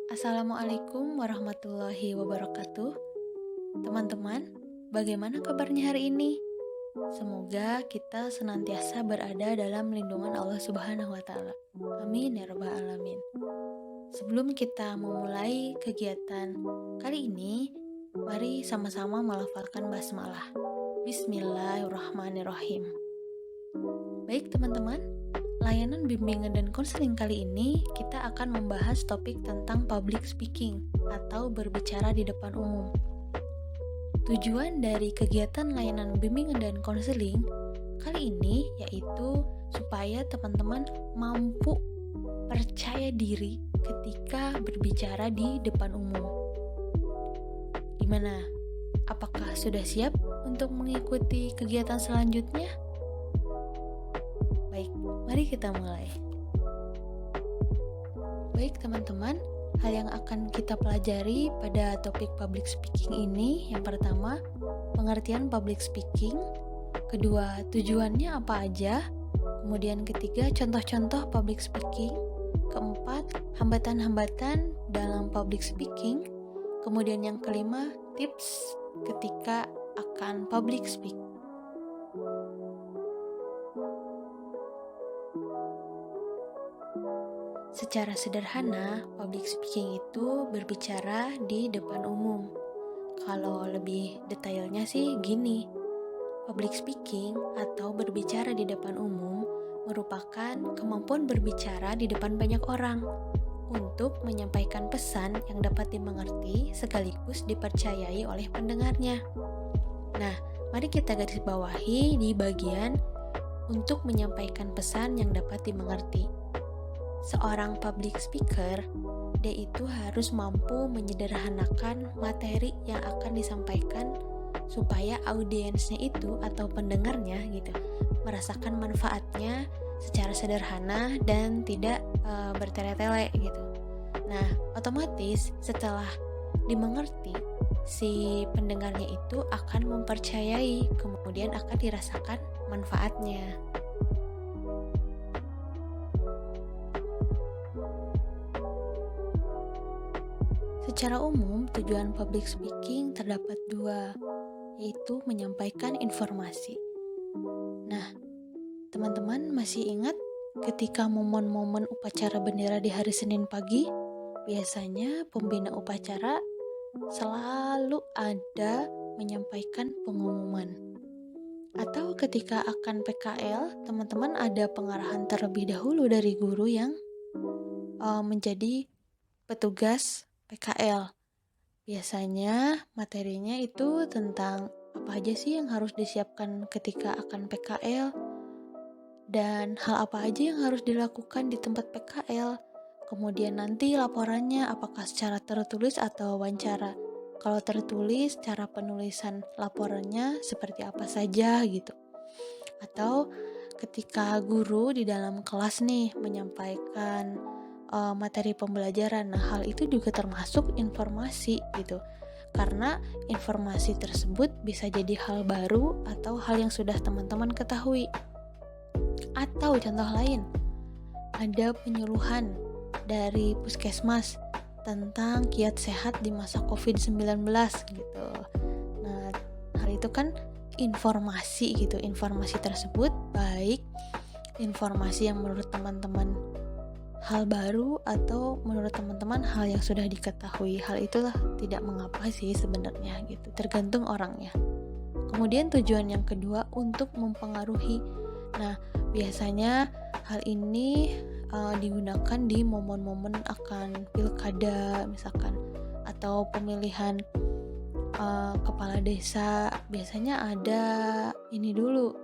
Assalamualaikum warahmatullahi wabarakatuh. Teman-teman, bagaimana kabarnya hari ini? Semoga kita senantiasa berada dalam lindungan Allah Subhanahu wa taala. Amin ya rabbal alamin. Sebelum kita memulai kegiatan kali ini, mari sama-sama melafalkan basmalah. Bismillahirrahmanirrahim. Baik teman-teman, layanan bimbingan dan konseling kali ini kita akan membahas topik tentang public speaking atau berbicara di depan umum. Tujuan dari kegiatan layanan bimbingan dan konseling kali ini yaitu supaya teman-teman mampu percaya diri ketika berbicara di depan umum. Gimana? Apakah sudah siap untuk mengikuti kegiatan selanjutnya? Baik, mari kita mulai. Baik teman-teman, hal yang akan kita pelajari pada topik public speaking ini, yang pertama, pengertian public speaking, kedua, tujuannya apa aja, kemudian ketiga, contoh-contoh public speaking, keempat, hambatan-hambatan dalam public speaking, kemudian yang kelima, tips ketika akan public speak. Secara sederhana, public speaking itu berbicara di depan umum. Kalau lebih detailnya sih gini, public speaking atau berbicara di depan umum merupakan kemampuan berbicara di depan banyak orang untuk menyampaikan pesan yang dapat dimengerti sekaligus dipercayai oleh pendengarnya. Nah, mari kita garis bawahi di bagian untuk menyampaikan pesan yang dapat dimengerti. Seorang public speaker, dia itu harus mampu menyederhanakan materi yang akan disampaikan supaya audiensnya itu atau pendengarnya gitu merasakan manfaatnya secara sederhana dan tidak bertele-tele gitu. Nah, otomatis setelah dimengerti, si pendengarnya itu akan mempercayai, kemudian akan dirasakan manfaatnya. Secara umum, tujuan public speaking terdapat dua, yaitu menyampaikan informasi. Nah, teman-teman masih ingat ketika momen-momen upacara bendera di hari Senin pagi? Biasanya pembina upacara selalu ada menyampaikan pengumuman. Atau ketika akan PKL, teman-teman ada pengarahan terlebih dahulu dari guru yang menjadi petugas PKL. Biasanya materinya itu tentang apa aja sih yang harus disiapkan ketika akan PKL dan hal apa aja yang harus dilakukan di tempat PKL. Kemudian nanti laporannya apakah secara tertulis atau wawancara. Kalau tertulis, cara penulisan laporannya seperti apa saja gitu. Atau ketika guru di dalam kelas nih menyampaikan materi pembelajaran. Nah, hal itu juga termasuk informasi gitu. Karena informasi tersebut bisa jadi hal baru atau hal yang sudah teman-teman ketahui. Atau contoh lain, ada penyuluhan dari puskesmas tentang kiat sehat di masa COVID-19 gitu. Nah, hal itu kan informasi gitu. Informasi tersebut baik informasi yang menurut teman-teman hal baru atau menurut teman-teman hal yang sudah diketahui. Hal itulah tidak mengapa sih sebenarnya gitu, tergantung orangnya. Kemudian tujuan yang kedua untuk mempengaruhi. Nah, biasanya hal ini digunakan di momen-momen akan pilkada misalkan atau pemilihan kepala desa. Biasanya ada ini dulu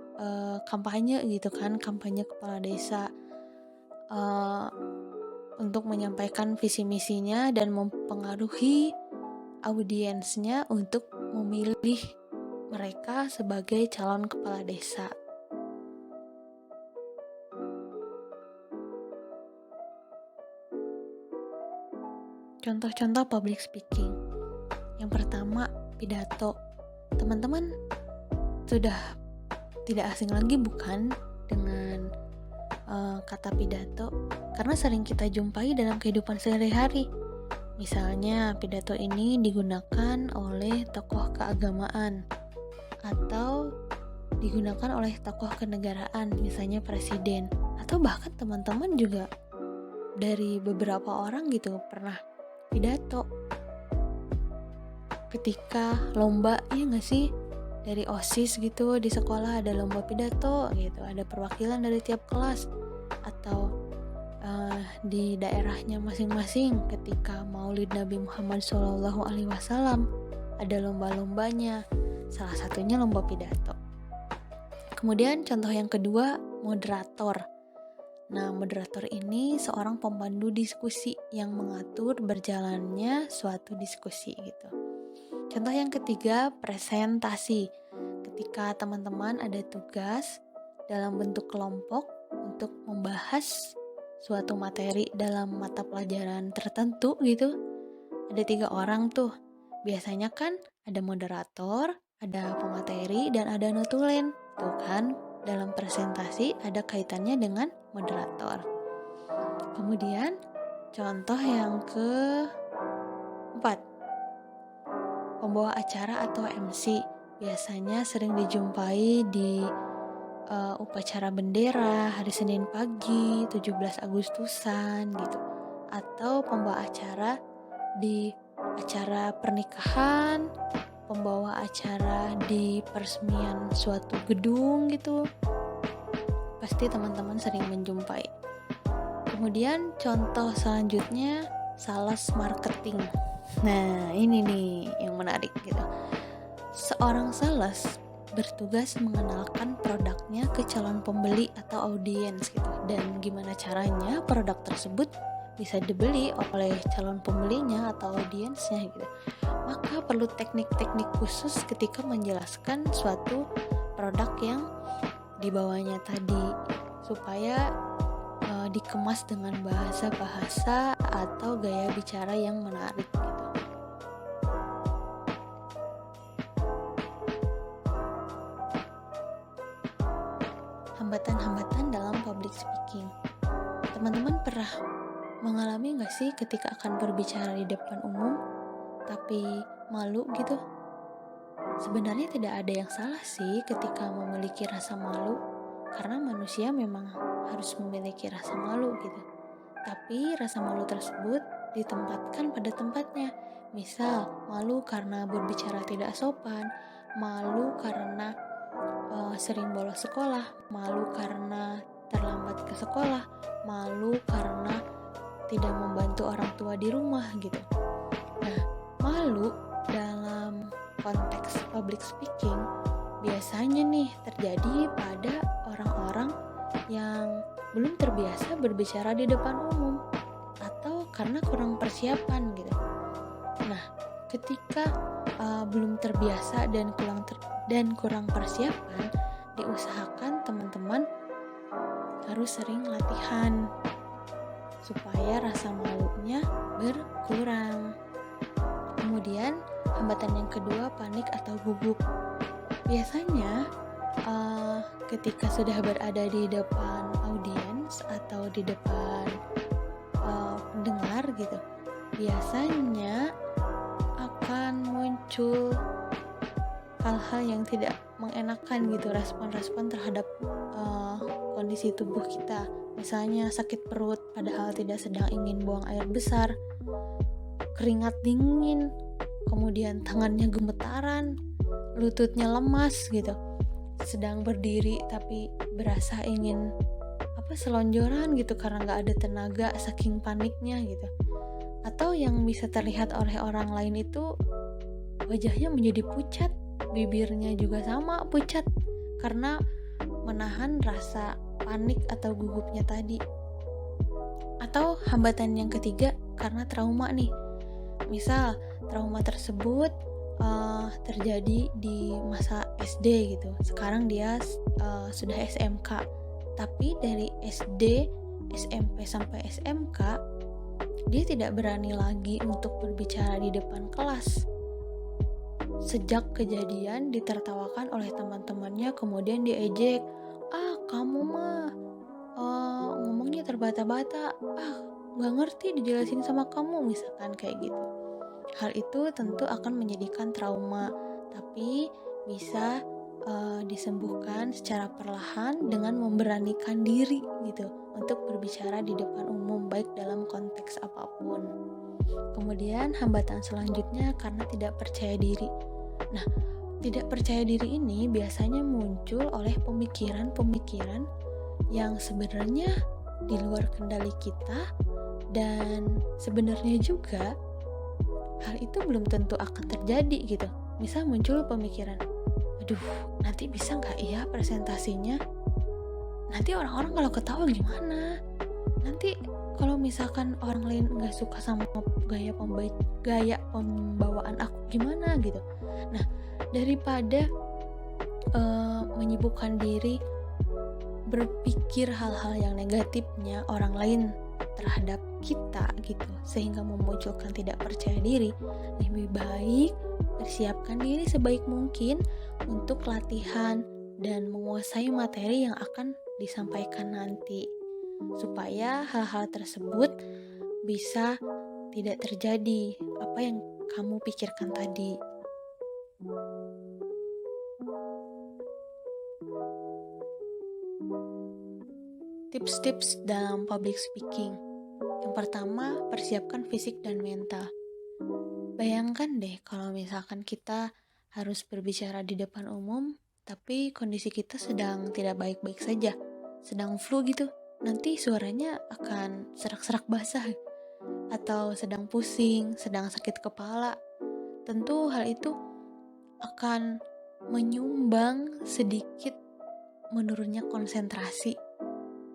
kampanye gitu kan, kampanye kepala desa. Untuk menyampaikan visi misinya dan mempengaruhi audiensnya untuk memilih mereka sebagai calon kepala desa. Contoh-contoh public speaking. Yang pertama, pidato. Teman-teman sudah tidak asing lagi bukan dengan kata pidato karena sering kita jumpai dalam kehidupan sehari-hari. Misalnya pidato ini digunakan oleh tokoh keagamaan atau digunakan oleh tokoh kenegaraan, misalnya presiden, atau bahkan teman-teman juga dari beberapa orang gitu pernah pidato ketika lomba, ya nggak sih, dari OSIS gitu di sekolah ada lomba pidato gitu, ada perwakilan dari tiap kelas, atau di daerahnya masing-masing ketika Maulid Nabi Muhammad SAW ada lomba-lombanya, salah satunya lomba pidato. Kemudian contoh yang kedua, moderator. Nah, moderator ini seorang pemandu diskusi yang mengatur berjalannya suatu diskusi gitu. Contoh yang ketiga, presentasi. Ketika teman-teman ada tugas dalam bentuk kelompok untuk membahas suatu materi dalam mata pelajaran tertentu gitu, ada 3 orang tuh. Biasanya kan ada moderator, ada pemateri, dan ada notulen. Tuh kan, dalam presentasi ada kaitannya dengan moderator. Kemudian contoh yang keempat, pembawa acara atau MC. Biasanya sering dijumpai di upacara bendera, hari Senin pagi, 17 Agustusan gitu. Atau pembawa acara di acara pernikahan, pembawa acara di peresmian suatu gedung gitu. Pasti teman-teman sering menjumpai. Kemudian contoh selanjutnya, sales marketing. Nah, ini nih yang menarik gitu. Seorang sales bertugas mengenalkan produknya ke calon pembeli atau audiens gitu. Dan gimana caranya produk tersebut bisa dibeli oleh calon pembelinya atau audiensnya gitu. Maka perlu teknik-teknik khusus ketika menjelaskan suatu produk yang dibawanya tadi supaya dikemas dengan bahasa-bahasa atau gaya bicara yang menarik gitu. Hambatan-hambatan dalam public speaking. Teman-teman pernah mengalami gak sih ketika akan berbicara di depan umum tapi malu gitu? Sebenarnya tidak ada yang salah sih ketika memiliki rasa malu, karena manusia memang harus memiliki rasa malu gitu. Tapi rasa malu tersebut ditempatkan pada tempatnya. Misal, malu karena berbicara tidak sopan, malu karena sering bolos sekolah, malu karena terlambat ke sekolah, malu karena tidak membantu orang tua di rumah gitu. Nah, malu dalam konteks public speaking biasanya nih terjadi pada orang-orang yang belum terbiasa berbicara di depan umum atau karena kurang persiapan gitu. Nah, ketika belum terbiasa dan kurang persiapan, diusahakan teman-teman harus sering latihan supaya rasa malunya berkurang. Kemudian hambatan yang kedua, panik atau gugup. Biasanya ketika sudah berada di depan audiens atau di depan pendengar gitu, biasanya akan muncul hal-hal yang tidak mengenakan gitu, respon-respon terhadap kondisi tubuh kita. Misalnya sakit perut padahal tidak sedang ingin buang air besar, keringat dingin, kemudian tangannya gemetaran, lututnya lemas gitu, sedang berdiri tapi berasa ingin selonjoran gitu karena gak ada tenaga saking paniknya gitu. Atau yang bisa terlihat oleh orang lain itu wajahnya menjadi pucat, bibirnya juga sama pucat karena menahan rasa panik atau gugupnya tadi. Atau hambatan yang ketiga karena trauma nih. Misal trauma tersebut terjadi di masa SD gitu. Sekarang dia sudah SMK. Tapi dari SD, SMP sampai SMK dia tidak berani lagi untuk berbicara di depan kelas. Sejak kejadian ditertawakan oleh teman-temannya, kemudian diejek, kamu mah ngomongnya terbata-bata, ah nggak ngerti dijelasin sama kamu, misalkan kayak gitu. Hal itu tentu akan menjadikan trauma, tapi bisa disembuhkan secara perlahan dengan memberanikan diri gitu untuk berbicara di depan umum, baik dalam konteks apapun. Kemudian hambatan selanjutnya karena tidak percaya diri. Nah, tidak percaya diri ini biasanya muncul oleh pemikiran-pemikiran yang sebenarnya di luar kendali kita, dan sebenarnya juga hal itu belum tentu akan terjadi gitu. Misal muncul pemikiran, aduh nanti bisa nggak ya presentasinya? Nanti orang-orang kalau ketawa gimana? Nanti kalau misalkan orang lain nggak suka sama gaya pembawaan aku gimana gitu. Nah, daripada menyibukkan diri berpikir hal-hal yang negatifnya orang lain terhadap kita gitu, sehingga memunculkan tidak percaya diri, lebih baik persiapkan diri sebaik mungkin untuk latihan dan menguasai materi yang akan disampaikan nanti, supaya hal-hal tersebut bisa tidak terjadi apa yang kamu pikirkan tadi. Tips-tips dalam public speaking. Yang pertama, persiapkan fisik dan mental. Bayangkan deh kalau misalkan kita harus berbicara di depan umum, tapi kondisi kita sedang tidak baik-baik saja, sedang flu gitu. Nanti suaranya akan serak-serak basah, atau sedang pusing, sedang sakit kepala. Tentu hal itu akan menyumbang sedikit menurunnya konsentrasi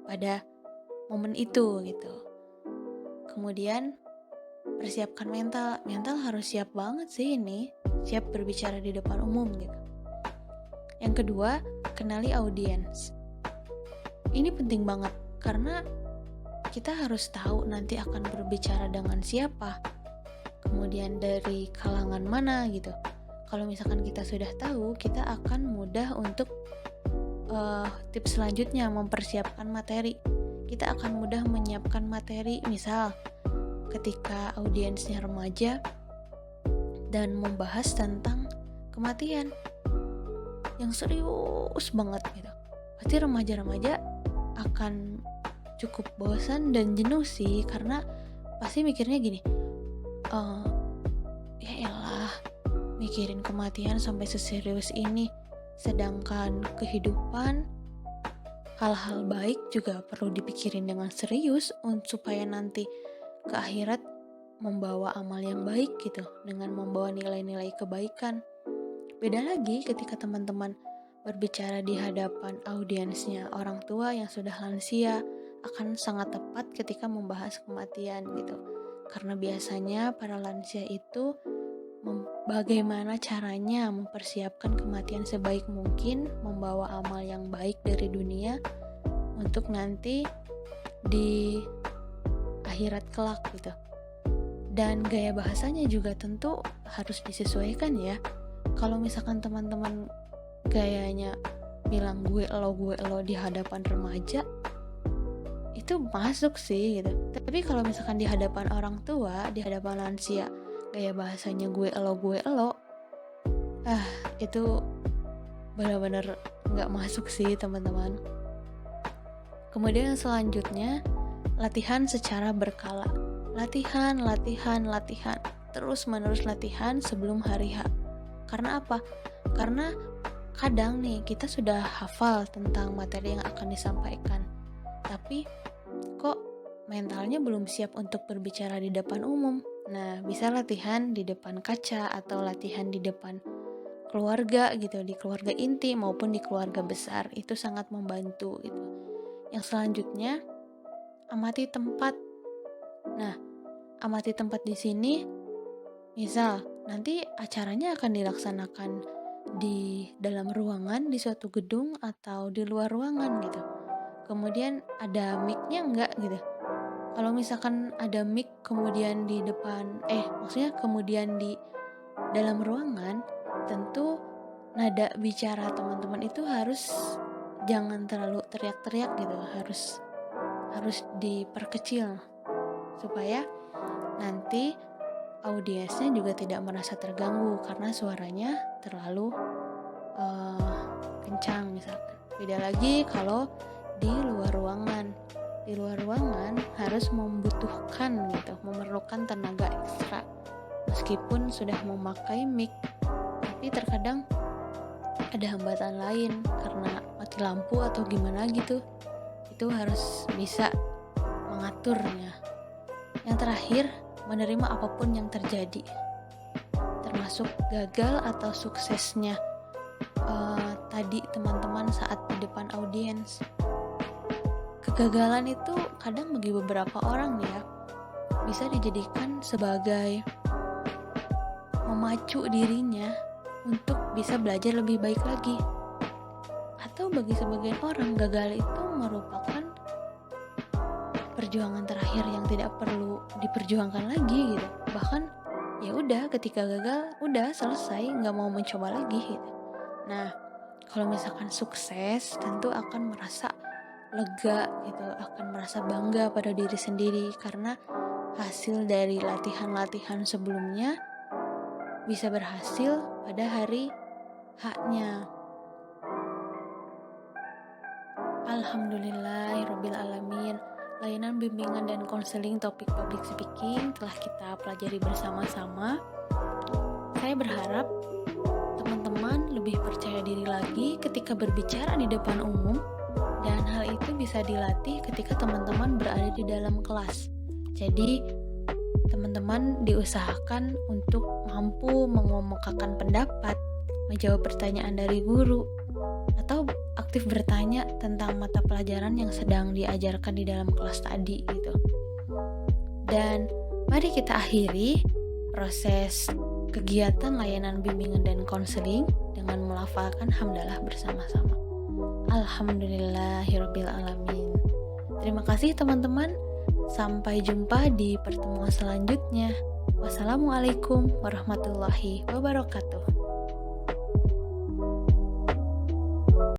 pada momen itu gitu. Kemudian persiapkan mental harus siap banget sih ini, siap berbicara di depan umum gitu. Yang kedua, kenali audiens. Ini penting banget karena kita harus tahu nanti akan berbicara dengan siapa, kemudian dari kalangan mana gitu. Kalau misalkan kita sudah tahu, kita akan mudah untuk tips selanjutnya mempersiapkan materi. Kita akan mudah menyiapkan materi, misal ketika audiensnya remaja dan membahas tentang kematian yang serius banget gitu. Pasti remaja-remaja akan cukup bosan dan jenuh sih, karena pasti mikirnya gini, ya elah mikirin kematian sampai seserius ini, sedangkan kehidupan hal-hal baik juga perlu dipikirin dengan serius supaya nanti ke akhirat membawa amal yang baik gitu, dengan membawa nilai-nilai kebaikan. Beda lagi ketika teman-teman berbicara di hadapan audiensnya orang tua yang sudah lansia, akan sangat tepat ketika membahas kematian gitu. Karena biasanya para lansia itu bagaimana caranya mempersiapkan kematian sebaik mungkin, membawa amal yang baik dari dunia untuk nanti di akhirat kelak gitu. Dan gaya bahasanya juga tentu harus disesuaikan ya. Kalau misalkan teman-teman gayanya bilang gue elo di hadapan remaja, itu masuk sih gitu. Tapi kalau misalkan di hadapan orang tua, di hadapan lansia, gaya bahasanya gue elo, itu benar-benar nggak masuk sih teman-teman. Kemudian yang selanjutnya, latihan secara berkala. Latihan, terus menerus latihan sebelum hari H. Karena apa? Karena kadang nih kita sudah hafal tentang materi yang akan disampaikan, tapi kok mentalnya belum siap untuk berbicara di depan umum. Nah, bisa latihan di depan kaca atau latihan di depan keluarga gitu, di keluarga inti maupun di keluarga besar. Itu sangat membantu gitu. Yang selanjutnya, amati tempat. Nah, amati tempat di sini, misal nanti acaranya akan dilaksanakan di dalam ruangan, di suatu gedung atau di luar ruangan gitu. Kemudian ada mic-nya enggak gitu. Kalau misalkan ada mic kemudian di depan, kemudian di dalam ruangan, tentu nada bicara teman-teman itu harus jangan terlalu teriak-teriak gitu, harus harus diperkecil supaya nanti audiensnya juga tidak merasa terganggu karena suaranya terlalu kencang misalkan. Beda lagi kalau di luar ruangan. Di luar ruangan harus memerlukan tenaga ekstra. Meskipun sudah memakai mic, tapi terkadang ada hambatan lain karena mati lampu atau gimana gitu. Itu harus bisa mengaturnya. Yang terakhir, menerima apapun yang terjadi, termasuk gagal atau suksesnya tadi teman-teman saat di depan audiens. Kegagalan itu kadang bagi beberapa orang ya bisa dijadikan sebagai memacu dirinya untuk bisa belajar lebih baik lagi. Atau bagi sebagian orang gagal itu merupakan perjuangan terakhir yang tidak perlu diperjuangkan lagi gitu. Bahkan ya udah ketika gagal udah selesai, nggak mau mencoba lagi gitu. Nah, kalau misalkan sukses tentu akan merasa lega gitu, akan merasa bangga pada diri sendiri karena hasil dari latihan-latihan sebelumnya bisa berhasil pada hari H-nya. Alhamdulillahirabbil alamin. Layanan bimbingan dan konseling topik public speaking telah kita pelajari bersama-sama. Saya berharap teman-teman lebih percaya diri lagi ketika berbicara di depan umum, dan hal itu bisa dilatih ketika teman-teman berada di dalam kelas. Jadi, teman-teman diusahakan untuk mampu mengemukakan pendapat, menjawab pertanyaan dari guru, atau aktif bertanya tentang mata pelajaran yang sedang diajarkan di dalam kelas tadi gitu. Dan mari kita akhiri proses kegiatan layanan bimbingan dan konseling dengan melafalkan hamdalah bersama-sama. Alhamdulillahirabbil alamin. Terima kasih teman-teman. Sampai jumpa di pertemuan selanjutnya. Wassalamualaikum warahmatullahi wabarakatuh.